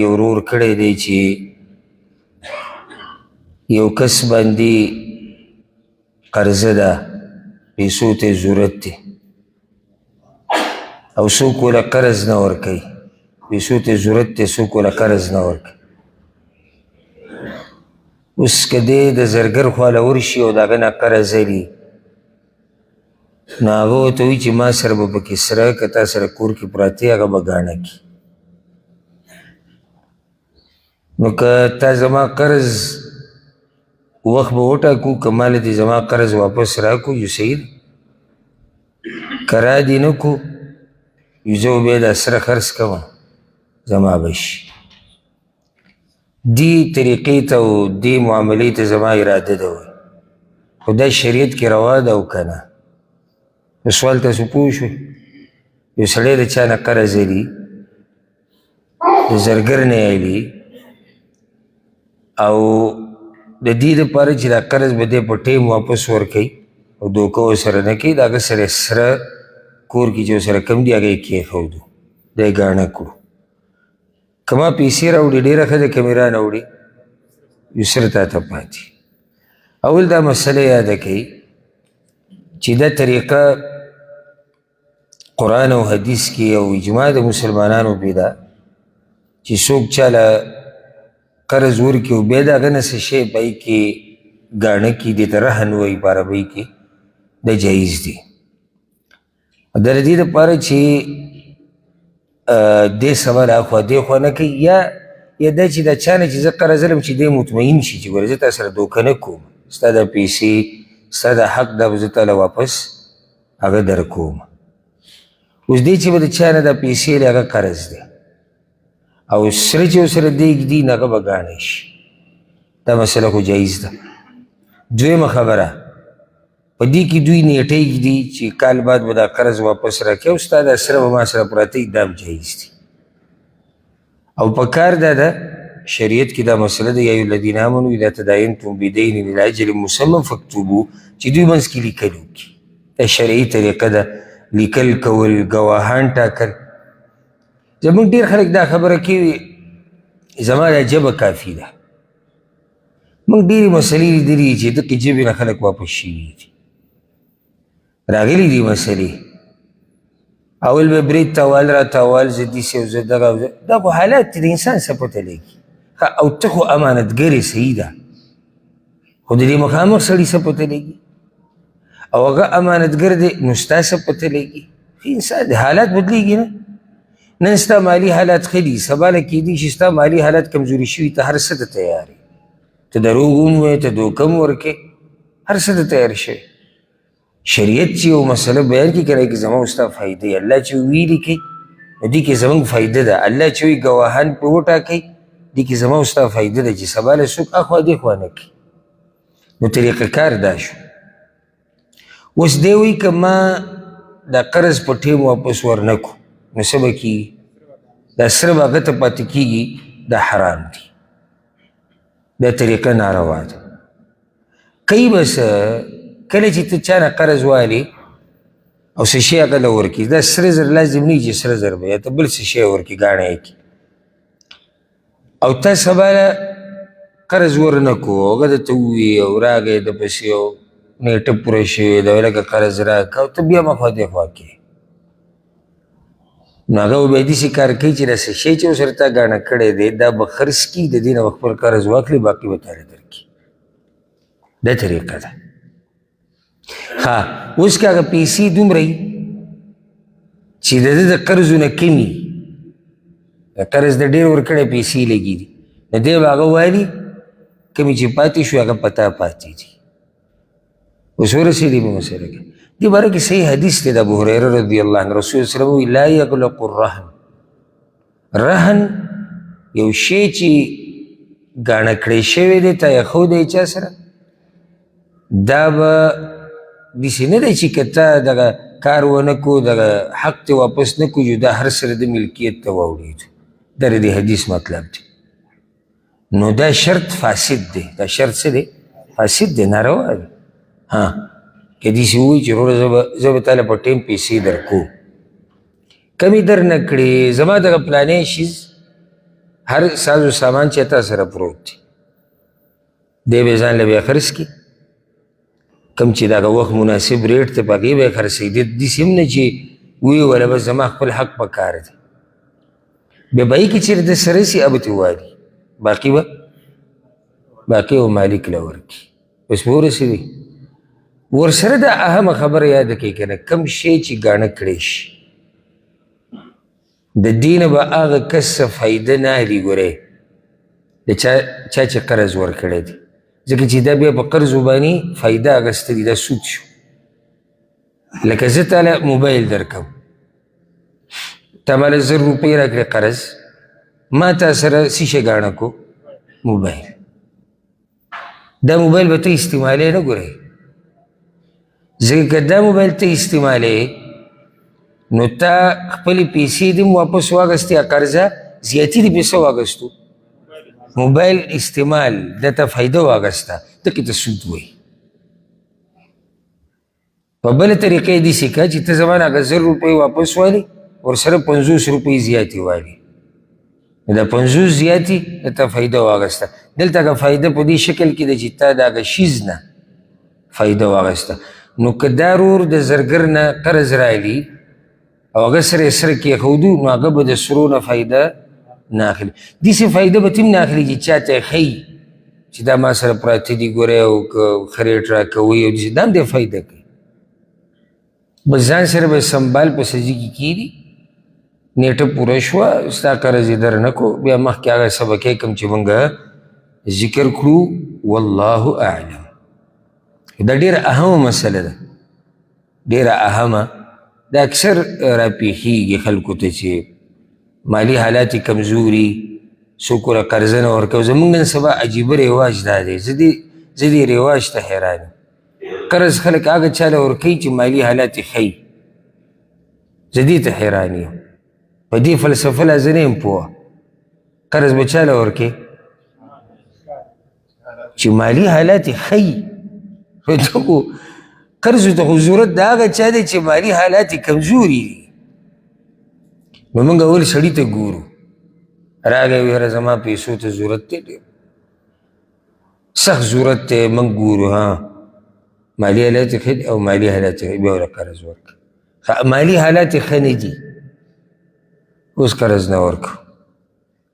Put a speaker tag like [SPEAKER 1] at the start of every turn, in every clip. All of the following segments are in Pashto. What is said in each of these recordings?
[SPEAKER 1] یو ورور کړی دی چې یو کس باندې قرضه ده، پیسو ته ضرورت دی او څوک ورله قرض نه ورکوي، پیسو ته ضرورت دی څوک ورله قرض نه ورکوي. اوس که دی د زرګر خواله ورشي او د هغه نه قرض اخلي نو هغه ورته وایي چې ما سره به پکې سره که تا سره کور کې پراته هغه به ګاڼه کړي. نو که تا زما قرض وخت به وټاکو که ماله دې زما قرض واپس راکو یو صحیح دی، که را دې نه کو یو زه بیا دا سره خرڅ کوم زما به شي. دې طریقې ته او دې معاملې ته زما اراده ده وایي، خو دا شریعت کې روا ده او که نه. نو سوال تاسو پوه شوئ، یو سړی د چا نه قرض اخلي، د زرګر نه اخلي او د دې دپاره چې دا قرض به دی په ټیم واپس ورکوي او دوکه ورسره نه کوي، د هغه سره سره کور کې چې ورسره کم دي هغه یې کېښودو، دی ګاڼه کړو. که ما پیسې راوړي ډېره ښه ده، که مې رانه وړي یو سره تا ته پاتې. اول دا مسله یاده کوي چې دا طریقه قرآن او حدیث کې او اجماع د مسلمانانو پې ده چې څوک چاله قرض ورکړي او بیا د هغه نه څه شی په هغې کې ګاڼه کړي، دې ته رهن وایي په عربۍ کې، دا جایز دی. د دې دپاره چې دې سوال اخوا دې خوا نه کوي، یا دا چې دا چا نه چې زه قرض لرم چې دی مطمئن شي چې ګوره زه تا سره دوکه نه کوم، ستا دا پیسې ستا دا حق دا به زه تاله واپس هغه در کوم. اوس دی چې به د چا نه دا پیسې لې هغه قرض دی او سره چې ورسره دی ږدي نو هغه به ګاڼی شي، دا مسله خو جایز ده. دویمه خبره، په دې کې دوی نیټۍ ږدي چې کال بعد به دا قرض واپس راکړي او ستا دا سره به ما سره پراته وي، دا هم جایز دي. او په کار دا ده شریعت کې دا مسله ده، یا ایها الذین آمنوا اذا تداینتم بدین الی اجل مسمى فاکتبوه، چې دوی منځ کې لیکل وکړي. دا شرعي طریقه ده، لیکل کول، ګواهان ټاکل. زموږ ډېر خلک دا خبره کوي زما دا ژبه کافي ده. موږ ډېرې مسلې لیدلي چې دقې ژبې نه خلک واپس شوي دي، راغلي دي مسلې. اول به برید تاوال را تاوال زه داسې او زه دغه او دا خو حالات دي، د انسان څه پته لګي. او ته خو امانتګر یې صحیح ده، خو د دې مخامخ سړي څه پته لګي او هغه امانتګر دی نو ستا څه پته لګي. انسان د حالات بدلېږي نه، نن ستا مالي حالات ښه دي، سبا له کېدی شي ستا مالي حالات کمزوري شوي، ته هر څه ته تیار یې، ته دروغ هم وایې، ته دوکه هم ورکې، هر څه ته تیار شوی. شریعت چې یو مسله بیان کړي که نه کې زما او ستا فایده یې، الله چې ویلي کوي نو دې کې زموږ فایده ده. الله چې وایي ګواهان پرې وټاکئ، دې کې زما او ستا فایده ده چې سبا له څوک اخوا دې خوا نه کړي. نو طریقه کار دا شو. اوس دی وایي که ما دا قرض په ټیم واپس ورنه کړو نو څه به کېږي؟ دا سره به هغه ته پاتې کېږي، دا حرام دي، دا طریقه ناروا ده. کوي به څه کله چې ته چا نه قرض والې او څه شی هغه له ورکړي، دا سره زر لازم نه وي چې سره زر به یا ته بل څه شی ورکړي ګاڼه یې کړي او تا سبا له قرض ورنه کړو او هغه درته ووایي او راغی د پسې او نیټه پوره شوې ده لکه قرض راکړه او ته بیا مخوا دې خوا کې نو هغه به بیا داسې کار کوي چې دا څه شی چې ورسره تا ګاڼه کړی دی دا به خرڅ کړي، د دې نه به خپل قرض واخلي، باقي به تاله درکړي. دا طریقه ده. ها اوس که هغه پیسې دومره وي چې د ده د قرضونه کمي، د قرض د ډېر ورکړی پیسې لګي دي، نو دی به هغه والي، کمې چې پاتې شو هغه په تا پاتې دي. اوس ورسېدې په مسله کې دې باره کې صحیح حدیث دی د ابوهریره رضی الله عنه، رسول صلی الله علیه وسلم وایي لا یغلق الرهن، رهن یو شی چې ګاڼه کړی شوی دی تا ایښودی چا سره، دا به داسې نه دی چې که تا دغه کار ونه کړو دغه حق ته واپس نه کړو دا هر سره د ملکیت ته واوړېدو، دا د حدیث مطلب دی. نو دا شرط فاسد دی، دا شرط څه دی؟ فاسد دی، ناروا دی. ها که داسې ووایي چې وروره زه به تاله په ټیم پیسې در کوم، کمی در نه کړې، زما دغه پلانی شیز هر ساز و سامان چې تا سره پروت دی دی به ځان له بیا خرڅ کړي کوم چې دغه وخت مناسب ریټ ته په هغې به یې خرڅوي داسې هم نه چې ویې وله بس زما خپل حق په کار دی بیا به یې کې چېرې د سره سي ابه ترې والي باقي به مالک له ورکړي اوس به ورسېدی ورسره دا اهمه خبره یاده کړئ که نه کوم شی چې ګاڼه کړی شي د دې نه به هغه کس څه فایده نه اخلي ګورئ د چا چې قرض ورکړی دی ځکه چې دا بیا په قرضو باندې فایده اخیسته دي دا سود شو لکه زه تاله موبایل درکوم تا ماله 1000 روپۍ راکړې قرض ما تا سره څه شی ګاڼه کو موبایل دا موبایل به ته استعمالوې نه ګورئ ځکه که دا موبایل ته استعمالوې نو تا خپلې پیسې دې واپس واخیستې قرضه زیاتي دې پیسه واخیستو موبایل استعمال دته فایده واخیسته دقې ته سود وایي په بله طریقه یې داسې که چې ته زما نه هغه 1000 روپۍ واپس والي ورسره 50 روپۍ زیاتې والي دا 50 زیاتې دته فایده واخیسته دلته که فایده په دې شکل کې ده چې تا د هغه شیز نه فایده واخیسته نو که دا رور د زرګر نه قرض رالي او هغه سره یې سره کېښودو نو هغه به د سرو نه فایده نه اخلي داسې فایده به تم نه اخلي چې چا ته یې ښیي چې دا ما سره پراته دي ګورئ او که ښه ریټ راکوئ او داسې دا هم دی فایده کوي بس ځان سره به سنبال په سجي کې کېږي نیټه پوره شوه ستا قرض یې در نه کو بیا مخکې هغه سبقې کوم چې موږ ذکر کړو والله اعلم دا ډېره اهمه مسله ده ډېره اهمه دا اکثر راپېښېږي خلکو ته چې مالی حالات کمزوري څوک ورته قرضه نه ورکوي زموږ نن سبا عجیبه رواج دا دی زه دې رواج ته حیران یم قرض خلک هغه چا له ورکوي چې مالي حالات یې ښیي زه دې ته حیران یم په دې فلسفه لا زه نه یم پوه قرض به چا له ورکوي چې مالي حالات یې ښیي دغو قرضو ته خو ضرورت د هغه چا دی چې مالي حالات یې کمزوري دي نو موږ اول سړي ته ګورو راغی وی یاره زما پیسو ته ضرورت دی ډېر سخت ضرورت دی موږ ګورو ها مالي حالات یې ښه دي او مالي حالات یې بیا ورله قرض ورکړه مالي حالات یې ښه نه دي اوس قرض نه ورکړو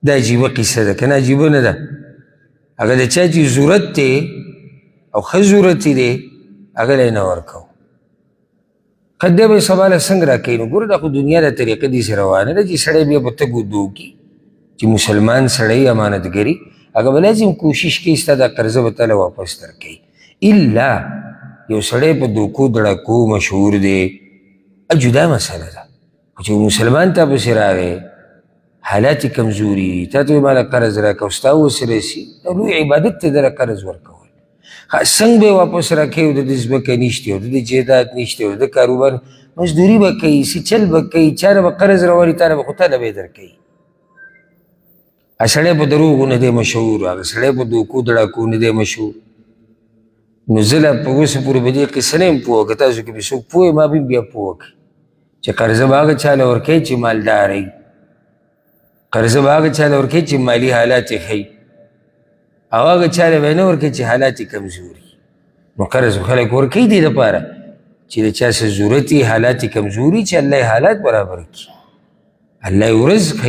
[SPEAKER 1] دا عجیبه قصه ده که نه عجیبه نه ده هغه د چا چې ضرورت دی او ښه ضرورت یې دی هغه له یې نه ورکوو که دی به یې سبا له څنګه راکوي نو ګوره دا خو دنیا د طریقه داسې روانه ده چې سړی بیا په تګ و دو کې چې مسلمان سړی امانتګري هغه به لازم کوشش کوي ستا دا قرضه به تاله واپس درکوي الا یو سړی په دوکو دړکو مشهور دی جدا مسله ده خو چې مسلمان تا پسې راغی حالات یې کمزوري دي تا ته وایي ماله قرض راکوه ستا ورسره سي دا لوی عبادت دی دله قرض ورکول څنګه به یې واپس راکوي او د ده ځمکه نشته او د ده جایداد نشته او د ده کاروبار مزدوري به کوي څه چل به کوي چا نه به قرض راولي تا نه به خو تا له به یې درکوي سړی په دروغو نه دی مشهور هغه سړی په دوکو دړاکو نه دی مشهور نو زه لا په اوسه پورې په دې قصه نه یم پوه که تاسو کې به څوک پوه ما به بیا پوه کړي چې قرضه به هغه چا له ورکوي چې مالدار وي قرضه به هغه چا له ورکوي چې مالي حالات یې ښیي او هغه چا له به یې نه ورکوي چې حالات یې کمزوري نو قرض خلک ورکوي دې دپاره چې د چا څه ضرورت یې حالات یې کمزوري چې الله یې حالات برابر کړي الله یې ورزق